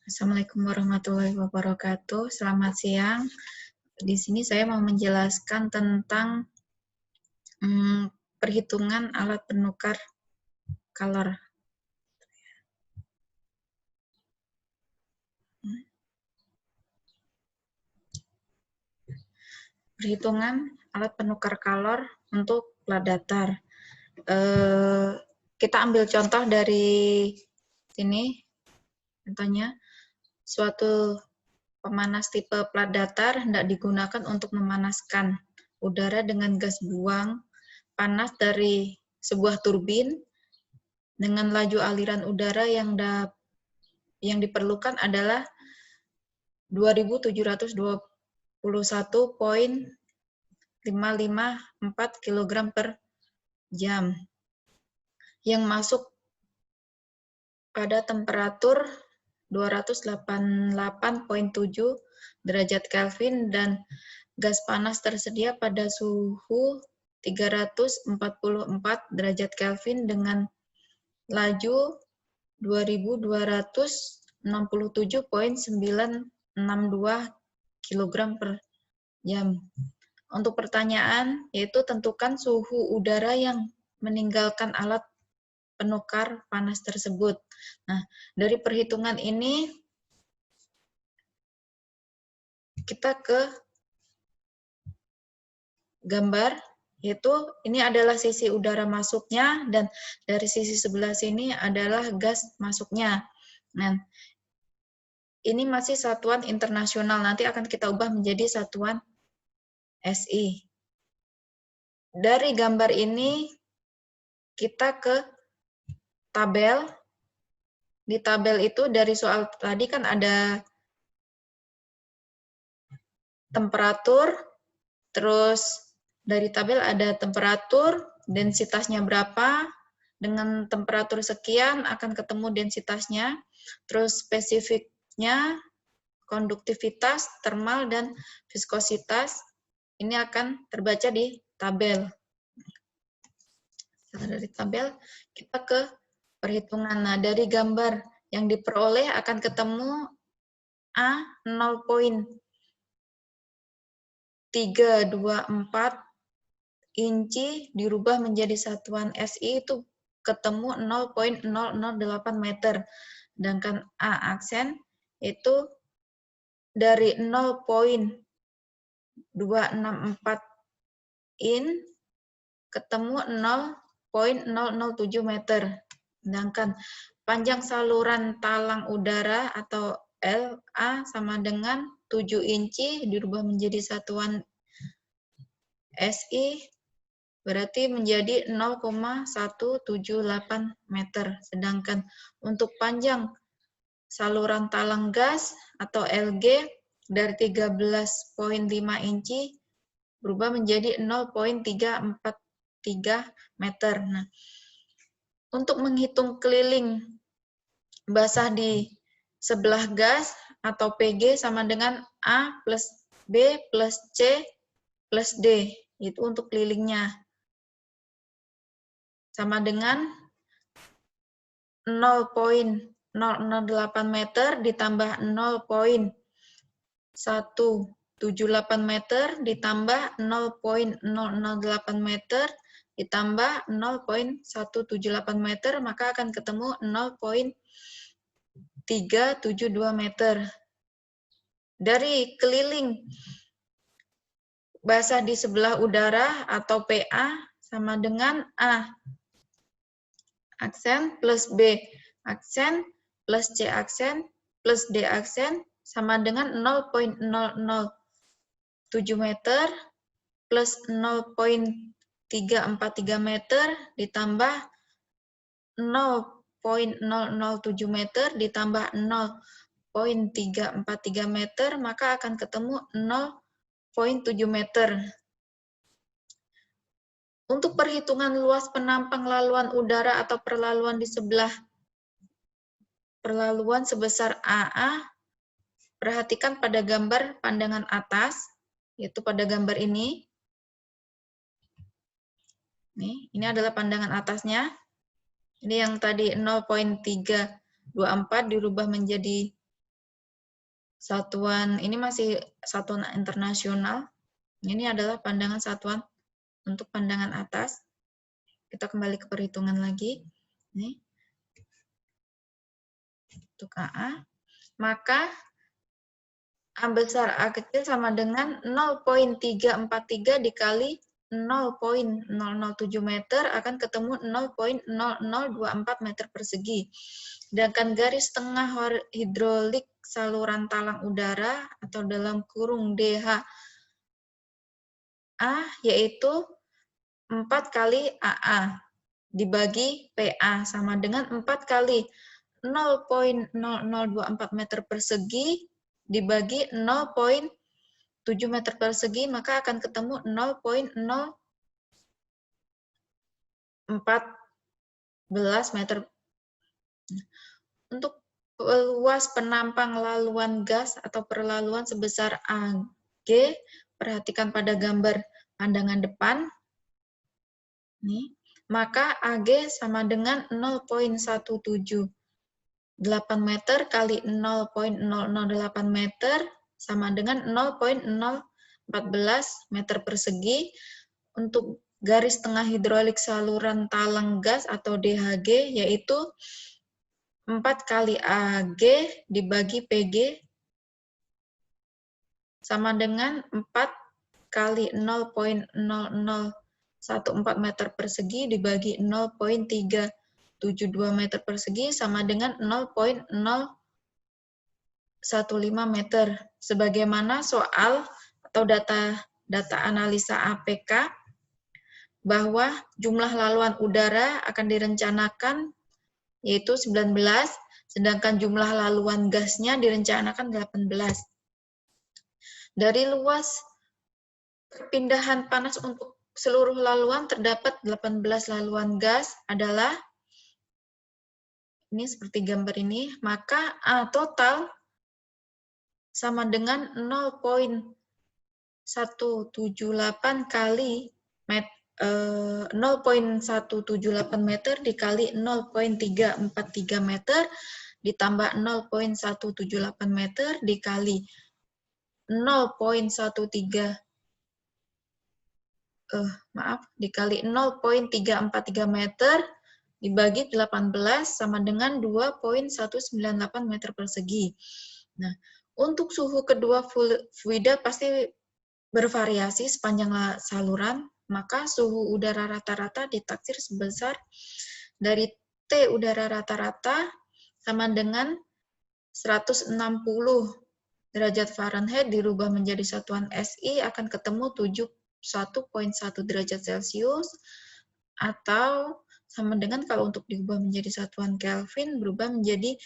Assalamualaikum warahmatullahi wabarakatuh. Selamat siang. Di sini saya mau menjelaskan tentang perhitungan alat penukar kalor. Perhitungan alat penukar kalor untuk plat datar. Kita ambil contoh dari sini. Contohnya, suatu pemanas tipe plat datar hendak digunakan untuk memanaskan udara dengan gas buang panas dari sebuah turbin dengan laju aliran udara yang diperlukan adalah 2.721.554 kg per jam yang masuk pada temperatur 288,7 derajat Kelvin dan gas panas tersedia pada suhu 344 derajat Kelvin dengan laju 2.267,962 kg per jam. Untuk pertanyaan, yaitu tentukan suhu udara yang meninggalkan alat penukar panas tersebut. Nah, dari perhitungan ini, kita ke gambar, yaitu ini adalah sisi udara masuknya, dan dari sisi sebelah sini adalah gas masuknya. Nah, ini masih satuan internasional, nanti akan kita ubah menjadi satuan SI. Dari gambar ini, kita ke tabel. Di tabel itu dari soal tadi kan ada temperatur, terus dari tabel ada temperatur, densitasnya berapa, dengan temperatur sekian akan ketemu densitasnya, terus spesifiknya, konduktivitas, termal, dan viskositas, ini akan terbaca di tabel. Dari tabel, kita ke perhitungan. Nah, dari gambar yang diperoleh akan ketemu A 0,324 inci dirubah menjadi satuan SI itu ketemu 0,008 meter. Sedangkan A aksen itu dari 0,264 in ketemu 0,007 meter. Sedangkan panjang saluran talang udara atau LA sama dengan 7 inci dirubah menjadi satuan SI berarti menjadi 0,178 meter. Sedangkan untuk panjang saluran talang gas atau LG dari 13,5 inci berubah menjadi 0,343 meter. Nah, untuk menghitung keliling basah di sebelah gas atau PG sama dengan A plus B plus C plus D. Itu untuk kelilingnya. Sama dengan 0,008 meter ditambah 0,178 meter ditambah 0,008 meter ditambah 0,178 meter, maka akan ketemu 0,372 meter. Dari keliling basah di sebelah udara atau PA sama dengan A aksen plus B aksen plus C aksen plus D aksen sama dengan 0,007 meter plus 0,343 meter ditambah 0,007 meter ditambah 0,343 meter, maka akan ketemu 0,7 meter. Untuk perhitungan luas penampang laluan udara atau perlaluan di sebelah perlaluan sebesar AA, perhatikan pada gambar pandangan atas, yaitu pada gambar ini. Nih, ini adalah pandangan atasnya. Ini yang tadi 0,324 dirubah menjadi satuan ini masih satuan internasional. Ini adalah pandangan satuan untuk pandangan atas. Kita kembali ke perhitungan lagi. Nih. Untuk AA. Maka A besar A kecil sama dengan 0,343 dikali 0,007 meter akan ketemu 0,0024 meter persegi. Sedangkan garis tengah hidrolik saluran talang udara atau dalam kurung DH A yaitu 4 kali AA dibagi PA sama dengan 4 kali 0,0024 meter persegi dibagi 0,7 meter persegi, maka akan ketemu 0,014 meter. Untuk luas penampang laluan gas atau perlaluan sebesar AG, perhatikan pada gambar pandangan depan. Nih, maka AG sama dengan 0,178 meter kali 0,008 meter sama dengan 0,014 meter persegi. Untuk garis tengah hidrolik saluran talang gas atau DHG yaitu 4 kali AG dibagi PG sama dengan 4 kali 0,0014 meter persegi dibagi 0,372 meter persegi sama dengan 0,015 meter. Sebagaimana soal atau data analisa APK bahwa jumlah laluan udara akan direncanakan yaitu 19, sedangkan jumlah laluan gasnya direncanakan 18. Dari luas perpindahan panas untuk seluruh laluan terdapat 18 laluan gas adalah ini seperti gambar ini, maka A total sama dengan 0,178 kali 0,178 meter dikali 0,343 meter ditambah 0,178 meter dikali 0,343 meter dibagi 18 sama dengan 2,198 meter persegi. Nah, untuk suhu kedua fluida pasti bervariasi sepanjang saluran, maka suhu udara rata-rata ditaksir sebesar dari T udara rata-rata sama dengan 160 derajat Fahrenheit dirubah menjadi satuan SI akan ketemu 71,1 derajat Celcius atau sama dengan kalau untuk diubah menjadi satuan Kelvin berubah menjadi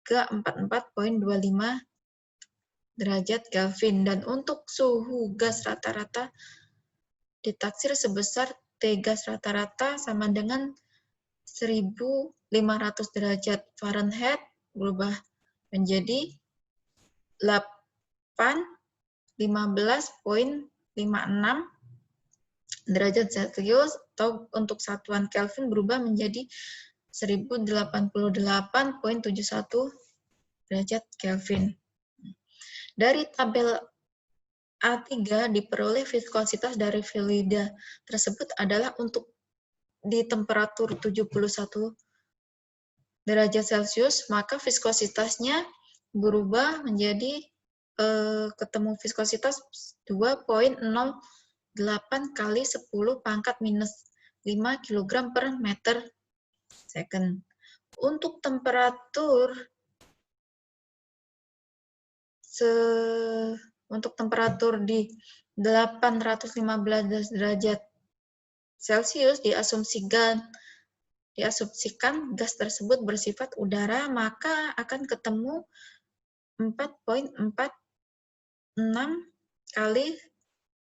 344,25 derajat Kelvin. Dan untuk suhu gas rata-rata ditaksir sebesar T gas rata-rata sama dengan 1.500 derajat Fahrenheit berubah menjadi 15,56 derajat Celcius atau untuk satuan Kelvin berubah menjadi 1088,71 derajat Kelvin. Dari tabel A3 diperoleh viskositas dari fluida tersebut adalah untuk di temperatur 71 derajat Celcius, maka viskositasnya berubah menjadi ketemu viskositas 2,08 kali 10 pangkat minus 5 kg per meter second. Untuk temperatur di 815 derajat Celcius diasumsikan gas tersebut bersifat udara, maka akan ketemu 4,46 kali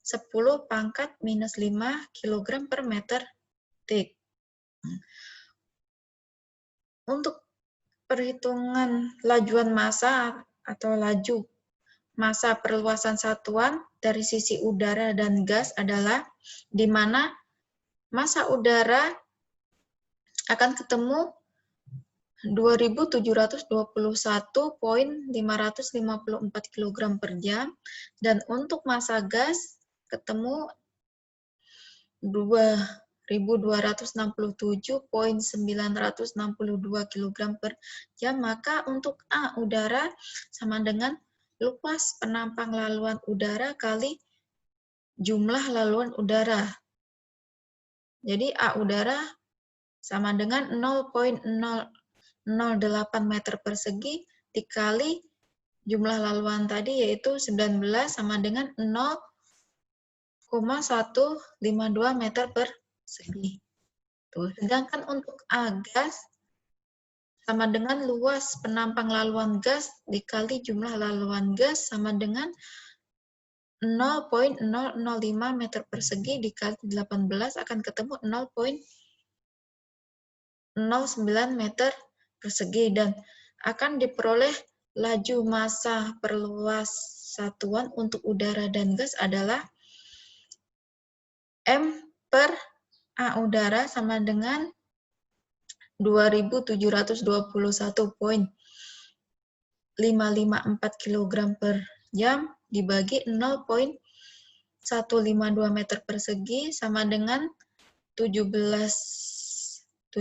10 pangkat minus 5 kg per meter detik. Untuk perhitungan lajuan massa atau laju massa perluasan satuan dari sisi udara dan gas adalah di mana massa udara akan ketemu 2.721.554 kg per jam, dan untuk massa gas ketemu 2.267.962 kg per jam. Maka untuk A udara sama dengan luas penampang laluan udara kali jumlah laluan udara. Jadi A udara sama dengan 0,008 meter persegi dikali jumlah laluan tadi, yaitu 19 sama dengan 0,152 meter persegi. Tuh. Sedangkan untuk A gas sama dengan luas penampang laluan gas dikali jumlah laluan gas sama dengan 0,005 meter persegi dikali 18 akan ketemu 0,09 meter persegi, dan akan diperoleh laju massa per luas satuan untuk udara dan gas adalah M per A udara sama dengan 2.721.554 kg per jam dibagi 0,152 meter persegi sama dengan 17.904,96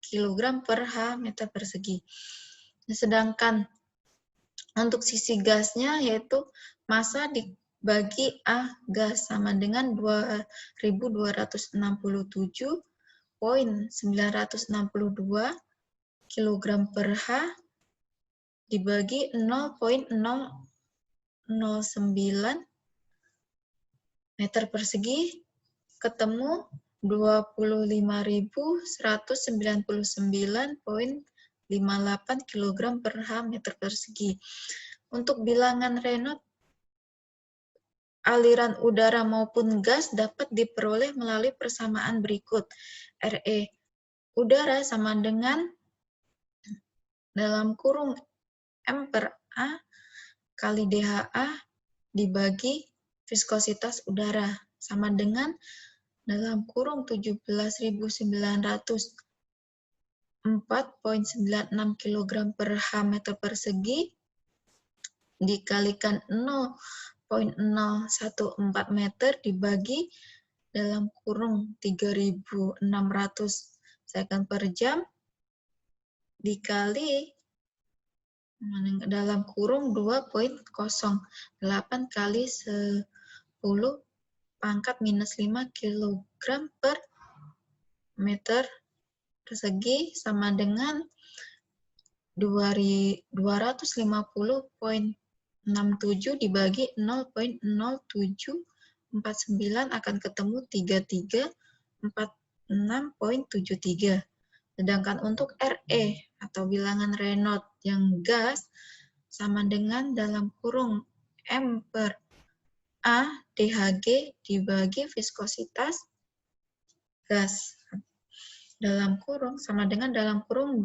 kg per H meter persegi. Sedangkan untuk sisi gasnya yaitu massa dibagi A gas sama dengan 2.267.962 kg per H dibagi 0,009 meter persegi ketemu 25.199,58 kg per H meter persegi. Untuk bilangan Reynolds, aliran udara maupun gas dapat diperoleh melalui persamaan berikut. RE udara sama dengan dalam kurung M per A kali DHA dibagi viskositas udara sama dengan dalam kurung 17.904,96 kg per H meter persegi dikalikan 0,014 meter dibagi dalam kurung 3.600 second per jam dikali dalam kurung 2,08 kali 10 pangkat minus 5 kg per meter persegi sama dengan 250,67 dibagi 0,0749 akan ketemu 3346,73. Sedangkan untuk RE atau bilangan Reynolds yang gas sama dengan dalam kurung M per A DHG dibagi viskositas gas dalam kurung sama dengan dalam kurung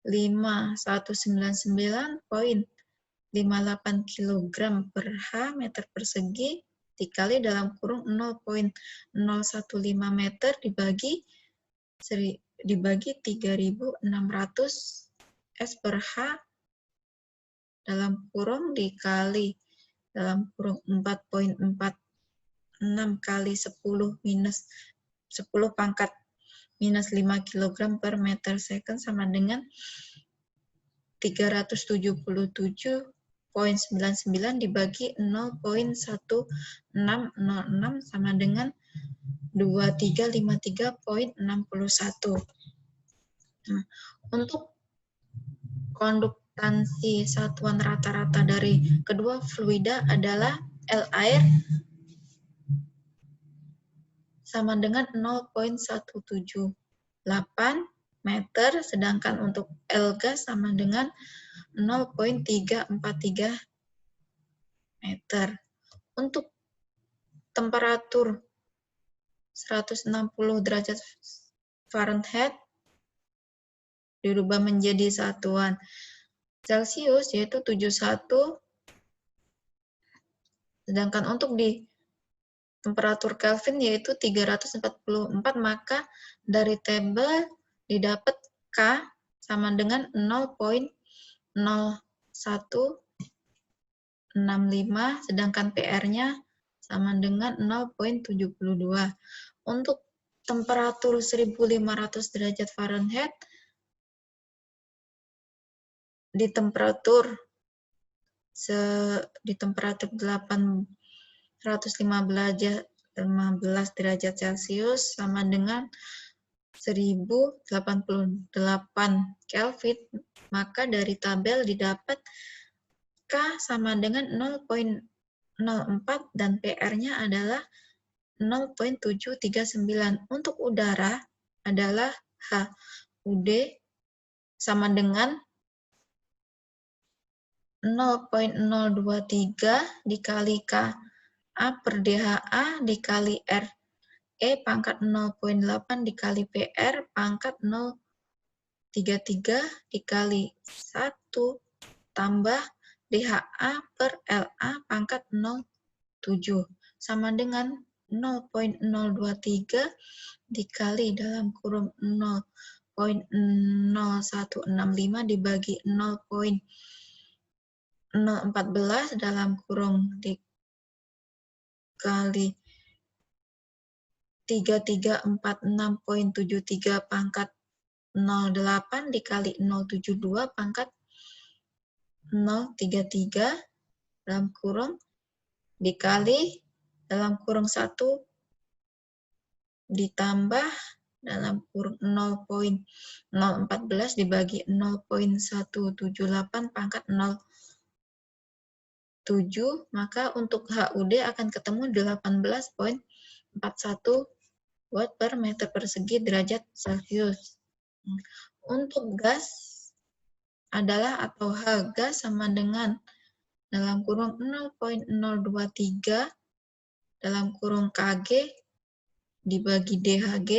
25.199,58 kg per H meter persegi dikali dalam kurung 0,015 meter dibagi 3.600 S per H dalam kurung dikali dalam kurung 4,46 kali 10 minus 10 pangkat minus 5 kg per meter second sama dengan 377,99 dibagi 0,1606 sama dengan 2353,61. Nah, untuk konduktansi satuan rata-rata dari kedua fluida adalah L air sama dengan 0,178 meter, sedangkan untuk L gas sama dengan 0,343 meter. Untuk temperatur 160 derajat Fahrenheit dirubah menjadi satuan Celcius yaitu 71, sedangkan untuk di temperatur Kelvin yaitu 344, maka dari tabel didapat K sama dengan 0,0165, sedangkan PR-nya sama dengan 0,72. Untuk temperatur 1500 derajat Fahrenheit, di temperatur 815 derajat Celcius sama dengan 1088 Kelvin, maka dari tabel didapat K sama dengan 0,04 dan PR-nya adalah 0,739. Untuk udara adalah HUD sama dengan 0,023 dikali KA per DHA dikali RE pangkat 0,8 dikali PR pangkat 0,33 dikali 1 tambah DHA per LA pangkat 0,7 sama dengan 0,023 dikali dalam kurung 0,0165 dibagi 0,014 dalam kurung dikali 3346,73 pangkat 08 dikali 072 pangkat 033 dalam kurung dikali dalam kurung 1 ditambah dalam kurung 0,014 dibagi 0,178 pangkat 0,7, maka untuk HUD akan ketemu 18,41 Watt per meter persegi derajat Celcius. Untuk gas adalah atau H gas sama dengan dalam kurung 0,023 dalam kurung Kg dibagi DHG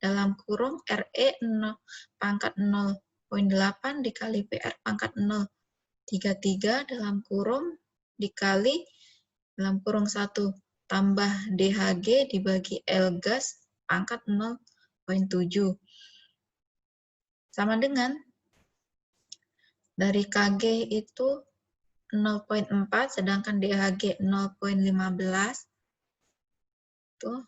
dalam kurung RE 0, pangkat 0,8 dikali PR pangkat 0,33 dalam kurung dikali dalam kurung 1 tambah DHG dibagi L gas pangkat 0,7 sama dengan dari Kg itu 0,4 sedangkan DHG 0,15 tuh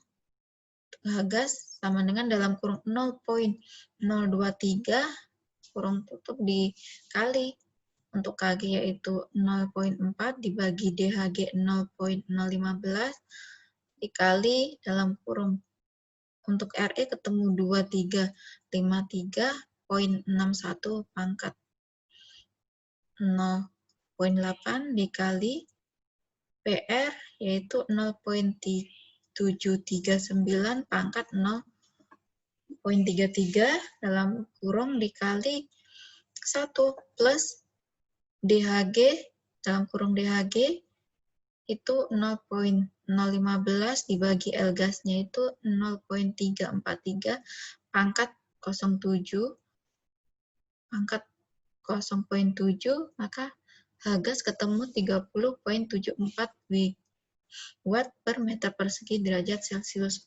gas sama dengan dalam kurung 0,023 kurung tutup dikali untuk Kg yaitu 0,4 dibagi DHG 0,015 dikali dalam kurung untuk RE ketemu 2353,61 pangkat 0,8 dikali PR yaitu 0,739 pangkat 0,33 dalam kurung dikali 1 plus DHG dalam kurung DHG itu 0,015 dibagi L gasnya itu 0,343 pangkat 07 pangkat 0,7 maka H gas ketemu 30,74 Watt per meter persegi derajat Celcius.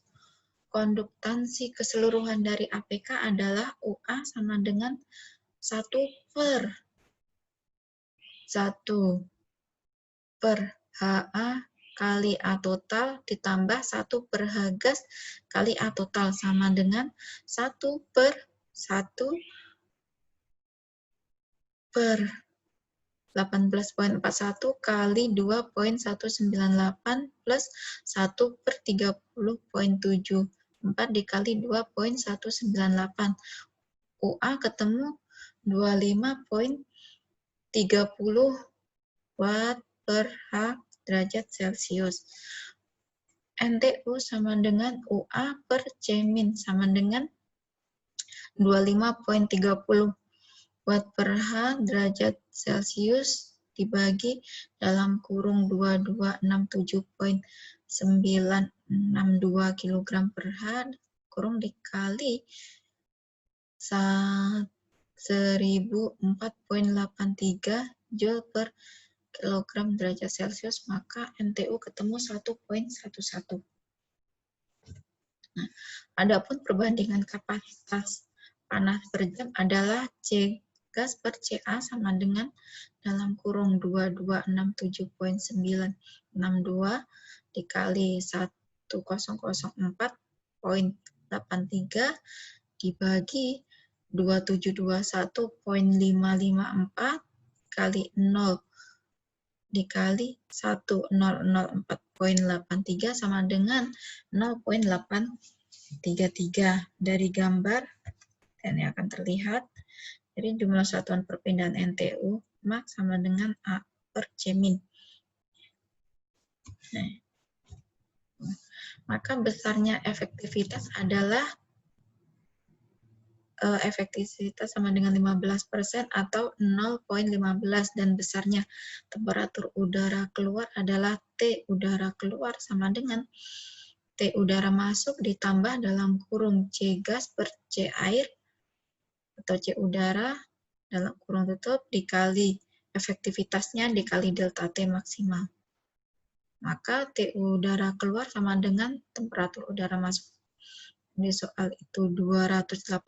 Konduktansi keseluruhan dari APK adalah UA sama dengan 1 per HA kali A total ditambah 1 per H gas kali A total sama dengan 1 per 18,41 kali 2,198 plus 1 per 30,74 dikali 2,198. UA ketemu 25,30 Watt per H derajat Celcius. NTU sama dengan UA per C-min sama dengan 25,30 Watt per H derajat Celcius dibagi dalam kurung 2267,962 kg per H kurung dikali 1004,83 Joule per kilogram derajat Celcius, maka NTU ketemu 1,11. Nah, adapun perbandingan kapasitas panas per jam adalah C gas per CA sama dengan dalam kurung 2267,962 dikali 1004,83 dibagi 2721,554 kali 0 dikali 1004,83 sama dengan 0,833. Dari gambar ini akan terlihat, jadi jumlah satuan perpindahan NTU max sama dengan A per C min. Nah, maka besarnya efektivitas adalah efektivitas sama dengan 15% atau 0,15 dan besarnya temperatur udara keluar adalah T udara keluar sama dengan T udara masuk ditambah dalam kurung C gas per C air atau C udara dalam kurung tutup dikali efektivitasnya dikali delta T maksimal. Maka T udara keluar sama dengan temperatur udara masuk. Di soal itu 208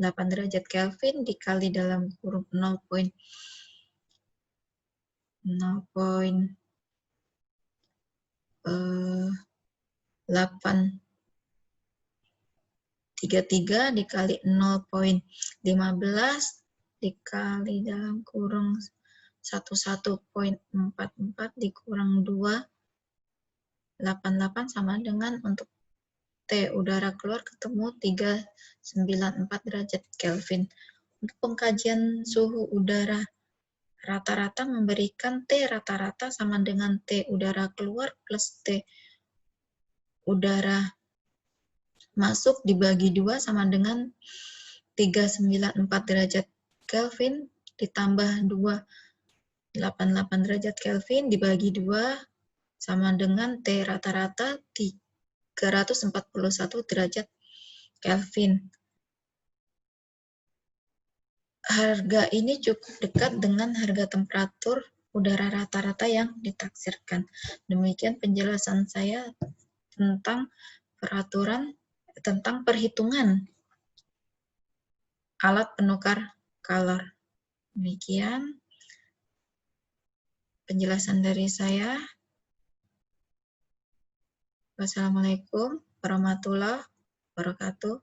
derajat Kelvin dikali dalam kurung 0,0,0,833 dikali 0,15 dikali dalam kurung 11,44 dikurang 288 sama dengan untuk T udara keluar ketemu 394 derajat Kelvin. Untuk pengkajian suhu udara rata-rata memberikan T rata-rata sama dengan T udara keluar plus T udara masuk dibagi 2 sama dengan 394 derajat Kelvin ditambah 288 derajat Kelvin dibagi 2 sama dengan T rata-rata 341 derajat Kelvin. Harga ini cukup dekat dengan harga temperatur udara rata-rata yang ditaksirkan. Demikian penjelasan saya tentang perhitungan alat penukar kalor. Demikian penjelasan dari saya. Wassalamualaikum warahmatullahi wabarakatuh.